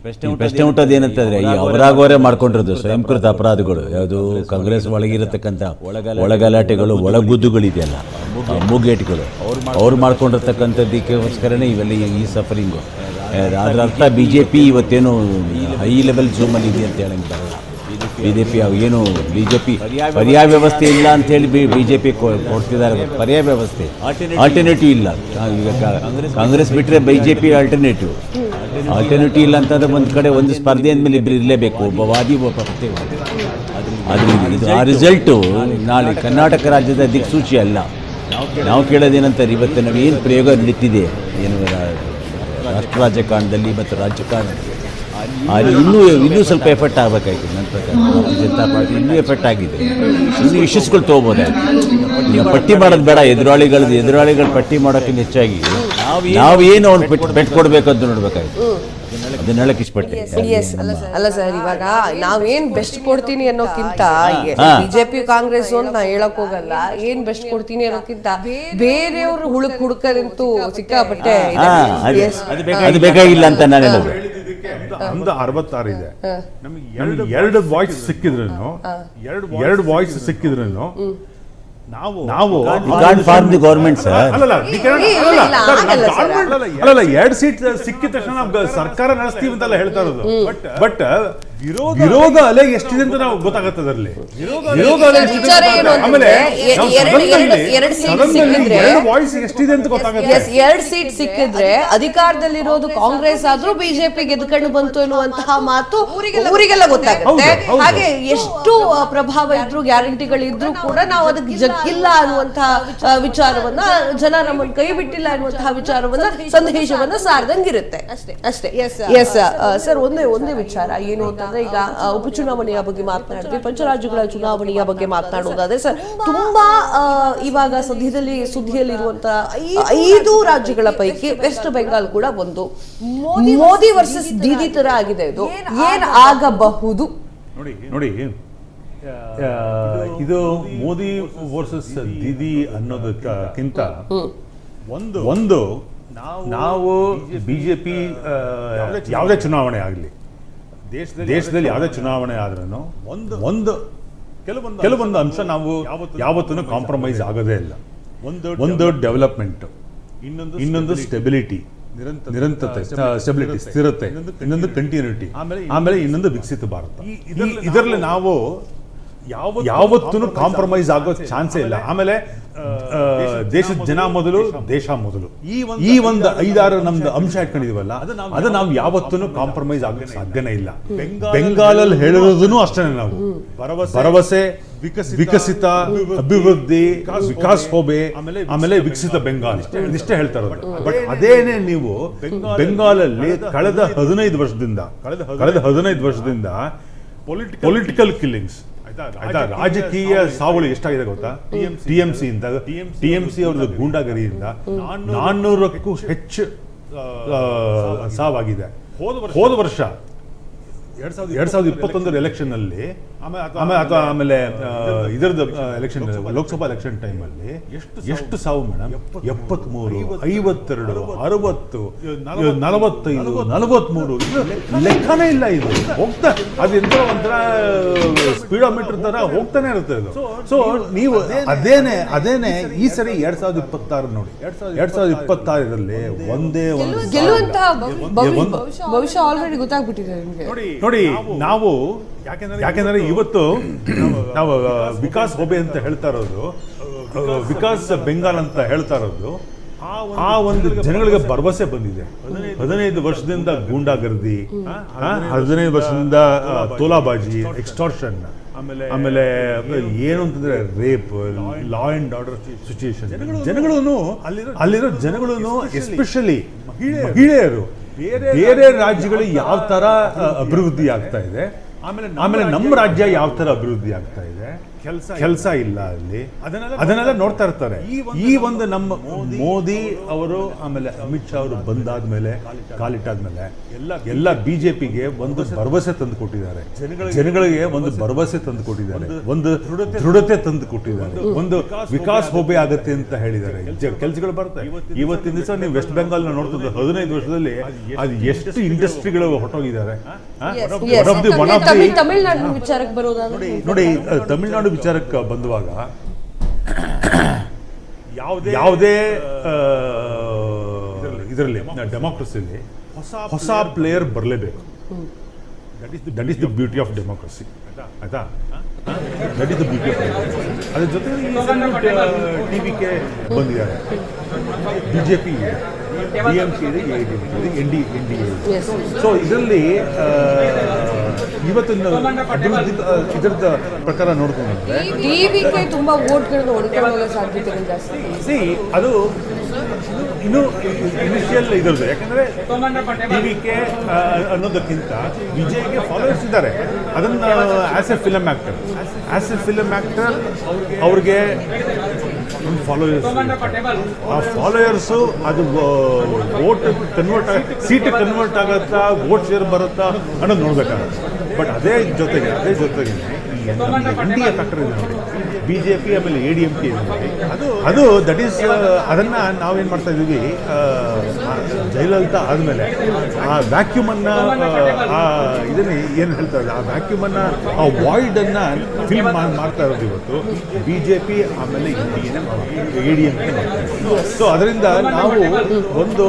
ಪ್ರಶ್ನೆ ಹುಟ್ಟೋದು ಏನಂತಂದ್ರೆ ಈ ಅವರಾಗೋರೆ ಮಾಡ್ಕೊಂಡಿರೋದು ಸ್ವಯಂಕೃತ ಅಪರಾಧಗಳು ಯಾವುದು ಕಾಂಗ್ರೆಸ್ ಒಳಗಿರತಕ್ಕಂಥ ಒಳಗಲಾಟೆಗಳು ಒಳಗುದ್ದುಗಳಿದೆಯಲ್ಲ ಮೂಗೇಟ್ಗಳು ಅವ್ರು ಮಾಡ್ಕೊಂಡಿರ್ತಕ್ಕಂಥದ್ದಕ್ಕೋಸ್ಕರನೇ ಇವೆಲ್ಲ ಈ ಸಫರಿಂಗು. ಅದರ ಅರ್ಥ BJP ಇವತ್ತೇನು ಹೈ ಲೆವೆಲ್ ಝೂಮಲ್ಲಿ ಇದೆ ಅಂತ ಹೇಳಂಗಿಲ್ಲ. BJP ಏನು BJP ಪರ್ಯಾಯ ವ್ಯವಸ್ಥೆ ಇಲ್ಲ ಅಂತೇಳಿ BJP ಕೊಡ್ತಿದ್ದಾರೆ. ಪರ್ಯಾಯ ವ್ಯವಸ್ಥೆ ಆಲ್ಟರ್ನೇಟಿವ್ ಇಲ್ಲ. ಈಗ ಕಾಂಗ್ರೆಸ್ ಬಿಟ್ಟರೆ BJP ಆಲ್ಟರ್ನೇಟಿವ್ ಇಲ್ಲ ಅಂತಂದರೆ ಒಂದು ಕಡೆ ಒಂದು ಸ್ಪರ್ಧೆ ಅಂದಮೇಲೆ ಇಬ್ಬರು ಇರಲೇಬೇಕು, ಒಬ್ಬ ವಾದಿ ಒಬ್ಬ ಪ್ರತಿವಾದಿ. ಅದರಿಂದ ಆ ರಿಸಲ್ಟು ನಾಳೆ ಕರ್ನಾಟಕ ರಾಜ್ಯದ ದಿಕ್ಸೂಚಿ ಅಲ್ಲ. ನಾವು ಕೇಳೋದೇನಂತಾರೆ, ಇವತ್ತು ನಾವು ಏನು ಪ್ರಯೋಗ ನಡೀತಿದೆ ಏನು ರಾಷ್ಟ್ರ ರಾಜಕಾರಣದಲ್ಲಿ ಮತ್ತು ರಾಜಕಾರಣದಲ್ಲಿ ಇನ್ನೂ ಸ್ವಲ್ಪ ಎಫೆಕ್ಟ್ ಆಗಬೇಕಾಯ್ತು. ನನ್ನ ಪ್ರಕಾರ ಭಾರತೀಯ ಜನತಾ ಪಾರ್ಟಿ ಇನ್ನೂ ಎಫೆಕ್ಟ್ ಆಗಿದೆ. ಇನ್ನೂ ಇಶ್ಯೂಸ್ಗಳು ತೊಗೋಬೋದಾಯ್ತು. ಈಗ ಪಟ್ಟಿ ಮಾಡೋದು ಬೇಡ, ಎದುರಾಳಿಗಳು ಪಟ್ಟಿ ಮಾಡೋಕ್ಕಿಂತ ಹೆಚ್ಚಾಗಿ ನಾವೇನು ಅವ್ನು ಪೆಟ್ಟು ಕೊಡಬೇಕು ಅಂತ ನೋಡ್ಬೇಕಾಯ್ತು. ಅದನ್ನ ಹೇಳಕ್ ಇಷ್ಟಪಟ್ಟೆ. ಅಲ್ಲ ಸರ್, ಇವಾಗ ನಾವೇನ್ ಬೆಸ್ಟ್ ಕೊಡ್ತೀನಿ ಅನ್ನೋಕ್ಕಿಂತ ಬಿಜೆಪಿ ಕಾಂಗ್ರೆಸ್ ಅಂತ ನಾ ಹೇಳಕ್ ಹೋಗಲ್ಲ. ಏನ್ ಬೆಸ್ಟ್ ಕೊಡ್ತೀನಿ ಅನ್ನೋಕ್ಕಿಂತ ಬೇರೆಯವರು ಹುಡುಕದಂತೂ ಸಿಕ್ಕಾಪಟ್ಟೆ ಅದು ಬೇಕಾಗಿಲ್ಲ ಅಂತ ನಾನು ಹೇಳೋದು. ನಮ್ದು 66 ಇದೆ. ನಮ್ಗೆ ಎರಡು ವಾಯ್ಸ್ ಸಿಕ್ಕಿದ್ರು ನಾವು ಫಾರ್ಮ್ ದಿ ಗೌರ್ಮೆಂಟ್ ಸರ್. ಅಲ್ಲ 2 ಸೀಟ್ ಸಿಕ್ಕಿದ ತಕ್ಷಣ ನಾವು ಸರ್ಕಾರ ನಡೆಸ್ತೀವಿ ಅಂತೆಲ್ಲ ಹೇಳ್ತಾ ಇರೋದು. ಬಟ್ ವಿರೋಧ ಅಲೆ ಎಷ್ಟಿದೆ ಅಂತ ನಾವು ಗೊತ್ತಾಗತ್ತೆ. ಅದರಲ್ಲಿ ವಿರೋಧ ಅಲೆ ಆಮೇಲೆ ವಾಯ್ಸ್ ಎಷ್ಟಿದೆ ಅಂತ ಗೊತ್ತಾಗುತ್ತೆ. 2 ಸೀಟ್ ಸಿಕ್ಕಿದ್ರೆ ಅಧಿಕಾರದಲ್ಲಿರೋದು ಕಾಂಗ್ರೆಸ್ ಆದ್ರೂ ಬಿಜೆಪಿ ಗೆದ್ಕೊಂಡು ಬಂತು ಎನ್ನುವಂತಹ ಮಾತು ಊರಿಗೆಲ್ಲ ಗೊತ್ತಾಗುತ್ತೆ. ಹಾಗೆ ಎಷ್ಟು ಪ್ರಭಾವ ಇದ್ರು ಗ್ಯಾರಂಟಿಗಳಿದ್ರು ಕೂಡ ನಾವು ಅದಕ್ಕೆ ಇಲ್ಲ ಅನ್ನುವಂತಹ ವಿಚಾರವನ್ನ, ಜನ ನಮ್ಮನ್ನು ಕೈ ಬಿಟ್ಟಿಲ್ಲ ಅನ್ನುವಂತಹ ವಿಚಾರವನ್ನ, ಸಂದೇಶವನ್ನ ಸಾರದಂಗಿರುತ್ತೆ ಅಷ್ಟೇ. ಎಸ್ ಸರ್, ಒಂದೇ ವಿಚಾರ ಏನು ಅಂತಂದ್ರೆ, ಈಗ ಉಪಚುನಾವಣೆಯ ಬಗ್ಗೆ ಮಾತನಾಡಿದ್ವಿ, ಪಂಚರಾಜ್ಯಗಳ ಚುನಾವಣೆಯ ಬಗ್ಗೆ ಮಾತನಾಡುವುದಾದ್ರೆ ಸರ್, ತುಂಬಾ ಇವಾಗ ಸುದ್ದಿಯಲ್ಲಿರುವಂತಹ 5 ರಾಜ್ಯಗಳ ಪೈಕಿ ವೆಸ್ಟ್ ಬೆಂಗಾಲ್ ಕೂಡ ಒಂದು. ಮೋದಿ ವರ್ಸಸ್ ದೀದಿ ತರ ಆಗಿದೆ. ಇದು ಏನ್ ಆಗಬಹುದು ನೋಡಿ. ಇದು ಮೋದಿ ವರ್ಸಸ್ ದೀದಿ ಅನ್ನೋದಕ್ಕಿಂತ ಒಂದು ನಾವು ಬಿಜೆಪಿ ಯಾವುದೇ ಚುನಾವಣೆ ಆಗಲಿ, ದೇಶದಲ್ಲಿ ಯಾವುದೇ ಚುನಾವಣೆ ಆದ್ರೂ ಒಂದು ಕೆಲವೊಂದು ಅಂಶ ನಾವು ಯಾವತ್ತೂ ಕಾಂಪ್ರಮೈಸ್ ಆಗೋದೇ ಇಲ್ಲ. ಒಂದು ಡೆವಲಪ್ಮೆಂಟ್, ಇನ್ನೊಂದು ಸ್ಟೆಬಿಲಿಟಿ, ನಿರಂತರತೆ, ಸ್ಟೆಬಿಲಿಟಿ, ಸ್ಥಿರತೆ, ಇನ್ನೊಂದು ಕಂಟಿನ್ಯೂಟಿ, ಆಮೇಲೆ ಇನ್ನೊಂದು ವಿಕಸಿತ ಭಾರತ. ಇದರಲ್ಲಿ ನಾವು ಯಾವತ್ತೂ ಕಾಂಪ್ರಮೈಸ್ ಆಗೋ ಚಾನ್ಸೇ ಇಲ್ಲ. ಆಮೇಲೆ ದೇಶದ ಜನ ಮೊದಲು, ದೇಶ ಮೊದಲು, ಈ ಒಂದು 5-6 ನಮ್ದು ಅಂಶ ಇಟ್ಕೊಂಡಿದೀವಲ್ಲ, ಅದು ನಾವು ಯಾವತ್ತೂ ಕಾಂಪ್ರಮೈಸ್ ಆಗಕ್ಕೆ ಸಾಧ್ಯನೇ ಇಲ್ಲ. ಬೆಂಗಾಲಲ್ಲಿ ಹೇಳಿರೋದನ್ನು ಅಷ್ಟೇ. ನಾವು ಭರವಸೆ, ವಿಕಸಿತ ಅಭಿವೃದ್ಧಿ, ವಿಕಾಸ್ ಹೋಬೆ, ಆಮೇಲೆ ವಿಕಸಿತ ಬೆಂಗಾಲ್, ಇದಿಷ್ಟೇ ಹೇಳ್ತಾ ಇರೋದು. ಬಟ್ ಅದೇನೆ ನೀವು ಬೆಂಗಾಲಲ್ಲಿ ಕಳೆದ 15 ವರ್ಷದಿಂದ ಪೊಲಿಟಿಕಲ್ ಕಿಲ್ಲಿಂಗ್ಸ್, ರಾಜಕೀಯ ಸಾವಳಿ ಎಷ್ಟಾಗಿದೆ ಗೊತ್ತಾ? TMC ಅವ್ರದ್ದು ಗೂಂಡಾಗರಿಯಿಂದ 400ಕ್ಕೂ ಹೆಚ್ಚು ಸಾವಾಗಿದೆ. ಹೋದ ವರ್ಷ 2021 ಎಲೆಕ್ಷನ್ ಅಲ್ಲಿ, ಆಮೇಲೆ ಇದರದ್ದು ಎಲೆಕ್ಷನ್, ಲೋಕಸಭಾ ಎಲೆಕ್ಷನ್ ಟೈಮ್ ಅಲ್ಲಿ ಎಷ್ಟು ಸಾವು ಮೇಡಮ್? 73, 52, 60, 45, 43, ಲೆಕ್ಕನೇ ಇಲ್ಲ. ಇದು ಹೋಗ್ತಾ, ಅದೆಂತ ಒಂಥರ ಸ್ಪೀಡೋಮೀಟರ್ ತರ ಹೋಗ್ತಾನೆ ಇರುತ್ತೆ ಇದು. ಸೊ ನೀವು ಅದೇನೆ ಈ ಸರಿ 2026 ನೋಡಿ, 2026ರಲ್ಲಿ ಒಂದೇ ಒಂದು ಗೆಲ್ಲುವಂತಹ ಭವಿಷ್ಯ ಆಲ್ರೆಡಿ ಗೊತ್ತಾಗ್ಬಿಟ್ಟಿದೆ ನಿಮಗೆ. ನೋಡಿ, ನಾವು ಯಾಕೆಂದ್ರೆ ಇವತ್ತು ನಾವು ವಿಕಾಸ್ ಹೋಬೆ ಅಂತ ಹೇಳ್ತಾ ಇರೋದು, ವಿಕಾಸ್ ಬೆಂಗಾಲ್ ಅಂತ ಹೇಳ್ತಾ ಇರೋದು, ಆ ಒಂದು ಜನಗಳಿಗೆ ಭರವಸೆ ಬಂದಿದೆ. 15 ವರ್ಷದಿಂದ ಗೂಂಡಾಗರ್ದಿ, 15 ವರ್ಷದಿಂದ ತೋಲಾಬಾಜಿ, ಎಕ್ಸ್ಟಾರ್ಷನ್, ಆಮೇಲೆ ಏನು ಅಂತಂದ್ರೆ rape, law and order situation. ಅಲ್ಲಿರೋ ಜನಗಳು ಎಸ್ಪೆಷಲಿ ಮಹಿಳೆಯರು ಬೇರೆ ರಾಜ್ಯಗಳು ಯಾವ ತರ ಅಭಿವೃದ್ಧಿ ಆಗ್ತಾ ಇದೆ, ಆಮೇಲೆ ನಮ್ಮ ರಾಜ್ಯ ಯಾವ ತರ ಅಭಿವೃದ್ಧಿ ಆಗ್ತಾ ಇದೆ, ಕೆಲಸ ಇಲ್ಲ ಅಲ್ಲಿ, ಅದನ್ನೆಲ್ಲ ನೋಡ್ತಾ ಇರ್ತಾರೆ. ಈ ಒಂದು ನಮ್ಮ ಮೋದಿ ಅವರು ಆಮೇಲೆ ಅಮಿತ್ ಶಾ ಅವರು ಬಂದಾದ್ಮೇಲೆ ಕಾಲಿಟ್ಟಾದ್ಮೇಲೆ ಎಲ್ಲ ಬಿಜೆಪಿಗೆ ಒಂದು ಭರವಸೆ ತಂದು ಕೊಟ್ಟಿದ್ದಾರೆ, ಜನಗಳಿಗೆ ಒಂದು ಭರವಸೆ ತಂದು ಕೊಟ್ಟಿದ್ದಾರೆ, ಒಂದು ದೃಢತೆ ತಂದು ಕೊಟ್ಟಿದ್ದಾರೆ, ಒಂದು ವಿಕಾಸ್ ಹೋಬೆ ಆಗತ್ತೆ ಅಂತ ಹೇಳಿದ್ದಾರೆ. ಕೆಲಸಗಳು ಬರ್ತವೆ. ಇವತ್ತಿನ ದಿವಸ ನೀವು ವೆಸ್ಟ್ ಬೆಂಗಾಲ್ ನೋಡ್ತಿದ್ರೆ 15 ವರ್ಷದಲ್ಲಿ ಅದು ಎಷ್ಟು ಇಂಡಸ್ಟ್ರಿಗಳು ಹೊರಟೋಗಿದ್ದಾರೆ. ತಮಿಳ್ನಾಡು ವಿಚಾರಕ್ಕೆ ಬರೋದಾದ್ರೆ ನೋಡಿ, ತಮಿಳ್ನಾಡು ವಿಚಾರಕ್ಕೆ ಬಂದುವಾಗ ಯಾವುದೇ ಇದರಲ್ಲಿ ಡೆಮೋಕ್ರಸಿಲಿ ಹೊಸ ಪ್ಲೇಯರ್ ಬರಲೇಬೇಕು. That is the beauty of democracy. ಆಯ್ತಾ? That is the beauty of democracy. ಅದ್ರ ಜೊತೆಗೆ ಟಿವಿಕೆ ಬಂದಿದ್ದಾರೆ, ಬಿಜೆಪಿ ಇದೆ, DMK ಇದೆ, AIADMK ಇದೆ, NDA. ಸೊ ಇದರಲ್ಲಿ ಇವತ್ತಿನ ಅಭಿವೃದ್ಧಿ ಇದರದ ಪ್ರಕಾರ ನೋಡ್ಕೊಂಡ್ರೆ ಟಿವಿಗೆ ತುಂಬಾ ವೋಟ್ಗಳನ್ನು ಹೊಡ್ಕೊಂಡು ಹೋಗೋ ಸಾಧ್ಯತೆಗಳು ಜಾಸ್ತಿ. ಅದು ಇನ್ನು ಇನಿಷಿಯಲ್ ಇದರದ್ದು. ಯಾಕಂದ್ರೆ ಟಿವಿಕೆ ಅನ್ನೋದಕ್ಕಿಂತ ವಿಜಯ್ಗೆ ಫಾಲೋವರ್ಸ್ ಇದ್ದಾರೆ. ಅದನ್ನ ಆಸ್ ಎ ಫಿಲಮ್ ಆಕ್ಟರ್ ಅವ್ರಿಗೆ ಒಂದು ಫಾಲೋಯರ್ಸ್, ಆ ಫಾಲೋಯರ್ಸು ಅದು ವೋಟ್ ಕನ್ವರ್ಟ್ ಸೀಟ್ ಕನ್ವರ್ಟ್ ಆಗುತ್ತಾ, ವೋಟ್ ಶೇರ್ ಬರುತ್ತಾ ಅನ್ನೋದು ನೋಡ್ಬೇಕಾಗುತ್ತೆ. ಬಟ್ ಅದೇ ಜೊತೆಗೆ ಇಂಡಿಯಾ ಫ್ಯಾಕ್ಟರ್ ಇದೆ ನೋಡಿ, ಬಿಜೆಪಿ ಆಮೇಲೆ ADMK ಇದೆ ನೋಡಿ, ಅದು ದಟ್ ಈಸ್ ಅದನ್ನ ನಾವೇನ್ ಮಾಡ್ತಾ ಇದೀವಿ, ಜಯಲಲಿತಾ ಆದ್ಮೇಲೆ ಆ ವ್ಯಾಕ್ಯೂಮ್ ಅನ್ನ ಇದನ್ನ ಏನ್ ಹೇಳ್ತಾರೆ, ಆ ವ್ಯಾಕ್ಯೂಮ್ ಅನ್ನ ಆ ವಾಯ್ಡ್ ಅನ್ನ ಫಿಲ್ ಮಾಡ್ತಾ ಇರೋದು ಇವತ್ತು ಬಿಜೆಪಿ ಆಮೇಲೆ ADMK ಮಾಡ್ತಾ ಇದ್ದೀವಿ. ಸೊ ಅದರಿಂದ ನಾವು ಒಂದು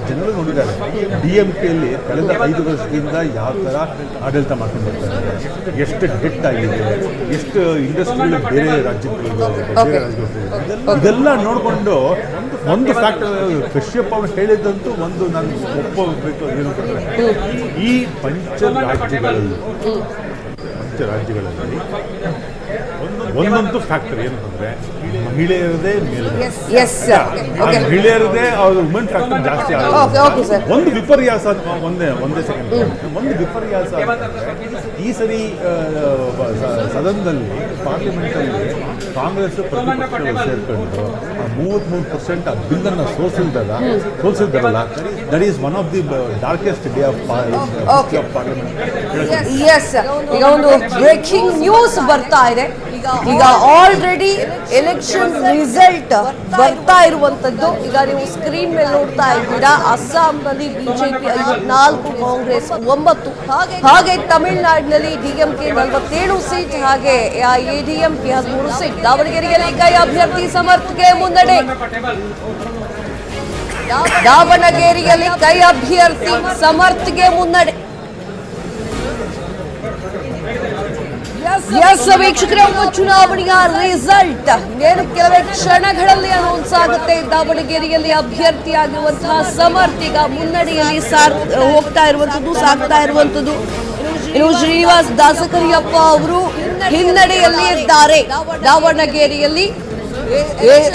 ಜನರು ನೋಡಿದ್ದಾರೆ DMKಯಲ್ಲಿ ಕಳೆದ 5 ವರ್ಷದಿಂದ ಯಾವ ತರ ಆಡಳಿತ ಮಾಡ್ಕೊಂಡು ಬರ್ತಾರೆ, ಎಷ್ಟು ಡೆಟ್ ಆಗಿದೆ, ಎಷ್ಟು ಇಂಡಸ್ಟ್ರಿಗಳು ಬೇರೆ ರಾಜ್ಯಗಳು, ಇದೆಲ್ಲ ನೋಡಿಕೊಂಡು ಒಂದು ಫ್ಯಾಕ್ಟರ್ ಕಶ್ಯಪ್ ಅವರು ಹೇಳಿದಂತೂ ಒಂದು ನಾನು ಒಪ್ಪಬೇಕು. ಏನು ಈ ಪಂಚ ರಾಜ್ಯಗಳಲ್ಲಿ ಒಂದೊಂದು ಫ್ಯಾಕ್ಟರ್ ಏನಂತಂದ್ರೆ ಮಹಿಳೆಯರದೇ ಮಹಿಳೆಯರದೇ ಅವ್ರ ವುಮೆನ್ ಫ್ಯಾಕ್ಟರ್ ಜಾಸ್ತಿ ಆಗುತ್ತೆ. ಒಂದು ವಿಪರ್ಯಾಸ, ಒಂದೇ ಸೆಕೆಂಡ್, ಒಂದು ವಿಪರ್ಯಾಸ ಈ ಸರಿ ಸದನದಲ್ಲಿ ಪಾರ್ಲಿಮೆಂಟಲ್ಲಿ ಕಾಂಗ್ರೆಸ್ ಪ್ರತಿಪಕ್ಷಗಳು ಸೇರ್ಕೊಂಡು 33% ಆ ಬಿಲ್ಲನ್ನು ಸೋಲ್ಸಿದ್ದಾರಲ್ಲ, that is one of the darkest day of parliament. ಈಗ ಒಂದು ಬ್ರೇಕಿಂಗ್ ನ್ಯೂಸ್ ಬರ್ತಾ ಇದೆ. ಈಗ ಆಲ್ರೆಡಿ ಎಲೆಕ್ಷನ್ ರಿಸಲ್ಟ್ ಬರ್ತಾ ಇರುವಂತದ್ದು ಈಗ ನೀವು ಸ್ಕ್ರೀನ್ ಮೇಲೆ ನೋಡ್ತಾ ಇದ್ದೀರಾ. ಅಸ್ಸಾಂನಲ್ಲಿ ಬಿಜೆಪಿ 54, ಕಾಂಗ್ರೆಸ್ 9, ಹಾಗೆ ತಮಿಳುನಾಡಿನಲ್ಲಿ DMK 47 ಸೀಟ್, ಹಾಗೆ ADMK 13 ಸೀಟ್. ದಾವಣಗೆರೆಯಲ್ಲಿ ಕೈ ಅಭ್ಯರ್ಥಿ ಸಮರ್ಥ್ಗೆ ಮುನ್ನಡೆ. ದಾವಣಗೆರೆಯಲ್ಲಿ ಕೈ ಅಭ್ಯರ್ಥಿ ಸಮರ್ಥ್ಗೆ ಮುನ್ನಡೆ. ವೀಕ್ಷಕರೇ, ಉಪಚುನಾವಣೆಯ ರಿಸಲ್ಟ್ ಇನ್ನೇನು ಕೆಲವೇ ಕ್ಷಣಗಳಲ್ಲಿ ಅನೌನ್ಸ್ ಆಗುತ್ತೆ. ದಾವಣಗೆರೆಯಲ್ಲಿ ಅಭ್ಯರ್ಥಿಯಾಗಿರುವಂತಹ ಸಮರ್ಥ್ ಈಗ ಮುನ್ನಡೆಯಲ್ಲಿ ಹೋಗ್ತಾ ಇರುವಂತದ್ದು, ಸಾಗ್ತಾ ಇರುವಂತದ್ದು. ಇನ್ನು ಶ್ರೀನಿವಾಸ್ ದಾಸಕರಿಯಪ್ಪ ಅವರು ಹಿನ್ನಡೆಯಲ್ಲಿ ಇದ್ದಾರೆ. ದಾವಣಗೆರೆಯಲ್ಲಿ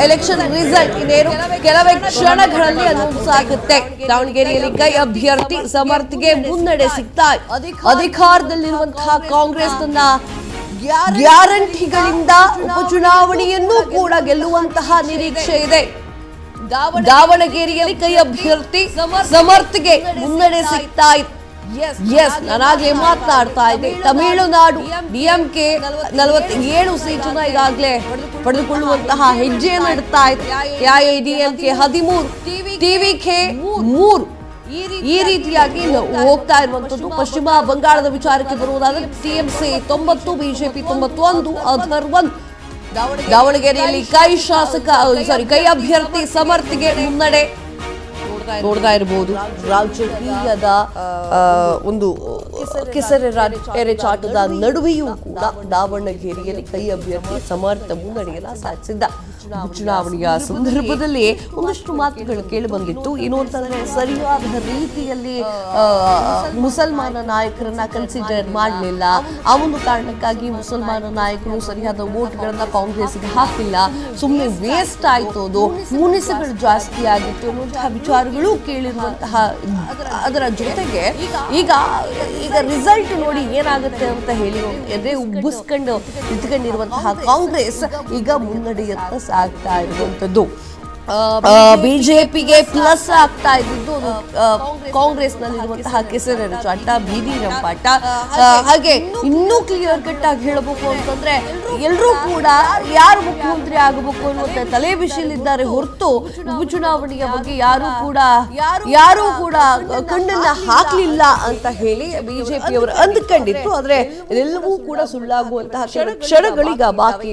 ಎಲೆಕ್ಷನ್ ರಿಸಲ್ಟ್ ಇನ್ನೇನು ಕೆಲವೇ ಕ್ಷಣಗಳಲ್ಲಿ ಅನೌನ್ಸ್ ಆಗುತ್ತೆ. ದಾವಣಗೆರೆಯಲ್ಲಿ ಕೈ ಅಭ್ಯರ್ಥಿ ಸಮರ್ಥ್ಗೆ ಮುನ್ನಡೆ ಸಿಗ್ತಾ ಅಧಿಕಾರದಲ್ಲಿರುವಂತಹ ಕಾಂಗ್ರೆಸ್ ತನ್ನ ಗ್ಯಾರಂಟಿಗಳಿಂದ ಉಪಚುನಾವಣೆಯನ್ನು ಕೂಡ ಗೆಲ್ಲುವಂತಹ ನಿರೀಕ್ಷೆ ಇದೆ. ದಾವಣಗೆರೆಯಲ್ಲಿ ಕೈ ಅಭ್ಯರ್ಥಿ ಸಮರ್ಥ್ಗೆ ಮುನ್ನಡೆ ಸಿಗ್ತಾ ಇದೆ. ನಾನಾಗ್ಲೇ ಮಾತನಾಡ್ತಾ ಇದ್ದೆ, ತಮಿಳುನಾಡು DMK 47 ಸೀಟನ್ನ ಈಗಾಗಲೇ ಪಡೆದುಕೊಳ್ಳುವಂತಹ ಹೆಜ್ಜೆಯನ್ನು ಇಡ್ತಾ ಇದೆ. AIADMK 13, TVK 3 ಈ ರೀತಿಯಾಗಿ ಹೋಗ್ತಾ ಇರುವಂತದ್ದು. ಪಶ್ಚಿಮ ಬಂಗಾಳದ ವಿಚಾರಕ್ಕೆ ಬರುವುದಾದರೆ TMC 90, BJP 91, ಅದರ್ 1. ದಾವಣಗೆರೆಯಲ್ಲಿ ಕೈ ಅಭ್ಯರ್ಥಿ ಸಮರ್ಥ್ಗೆ ಮುನ್ನಡೆ ನೋಡ್ತಾ ಇರಬಹುದು. ರಾಜಕೀಯದ ಒಂದು ಕೆಸರೆಚಾಟದ ನಡುವೆಯೂ ಕೂಡ ದಾವಣಗೆರೆಯಲ್ಲಿ ಕೈ ಅಭ್ಯರ್ಥಿ ಸಮರ್ಥ ಮುನ್ನಡೆಯನ್ನ ಸಾಧಿಸಿದ್ದ. ಚುನಾವಣೆಯ ಸಂದರ್ಭದಲ್ಲಿ ಒಂದಷ್ಟು ಮಾತುಗಳು ಕೇಳಿ ಬಂದಿತ್ತು. ಏನು ಅಂತಂದ್ರೆ ಸರಿಯಾದ ರೀತಿಯಲ್ಲಿ ಮುಸಲ್ಮಾನ ನಾಯಕರನ್ನ ಕನ್ಸಿಡರ್ ಮಾಡಲಿಲ್ಲ. ಆ ಒಂದು ಕಾರಣಕ್ಕಾಗಿ ಮುಸಲ್ಮಾನ ನಾಯಕರು ಸರಿಯಾದ ವೋಟ್ಗಳನ್ನ ಕಾಂಗ್ರೆಸ್ಗೆ ಹಾಕಿಲ್ಲ, ಸುಮ್ಮನೆ ವೇಸ್ಟ್ ಆಯ್ತು, ಅದು ಮುನಿಸುಗಳು ಜಾಸ್ತಿ ಆಗಿತ್ತು ಅನ್ನುವಂತಹ ವಿಚಾರಗಳು ಕೇಳಿರುವಂತಹ ಅದರ ಜೊತೆಗೆ ಈಗ ರಿಸಲ್ಟ್ ನೋಡಿ ಏನಾಗುತ್ತೆ ಅಂತ ಹೇಳಿ ಎದೆ ಉಬ್ಬಿಸ್ಕೊಂಡು ನಿಂತ್ಕೊಂಡಿರುವಂತಹ ಕಾಂಗ್ರೆಸ್ ಈಗ ಮುನ್ನಡೆಯತ್ತ ಸಾಗ್ತಾ ಇರುವಂತದ್ದು. ಬಿಜೆಪಿಗೆ ಪ್ಲಸ್ ಆಗ್ತಾ ಇದ್ದು ಕಾಂಗ್ರೆಸ್ ನಲ್ಲಿರುವಂತಹ ಕೆಸರೆರ ಚಾಟ, ಬೀದಿ ರಂಪಾಟ. ಹಾಗೆ ಇನ್ನೂ ಕ್ಲಿಯರ್ ಕಟ್ ಆಗಿ ಹೇಳಬೇಕು ಅಂತಂದ್ರೆ ಎಲ್ಲರೂ ಕೂಡ ಯಾರು ಮುಖ್ಯಮಂತ್ರಿ ಆಗಬೇಕು ಅನ್ನುವಂತ ತಲೆ ಬಿಸಿಲಿದ್ದಾರೆ ಹೊರತು ಉಪಚುನಾವಣೆಯ ಬಗ್ಗೆ ಯಾರು ಕೂಡ ಕಣ್ಣನ್ನ ಹಾಕ್ಲಿಲ್ಲ ಅಂತ ಹೇಳಿ ಬಿಜೆಪಿಯವರು ಅಂದ್ಕೊಂಡಿತ್ತು. ಆದ್ರೆ ಇದೆಲ್ಲವೂ ಕೂಡ ಸುಳ್ಳಾಗುವಂತಹ ಕ್ಷಣಗಳೀಗ ಬಾಕಿ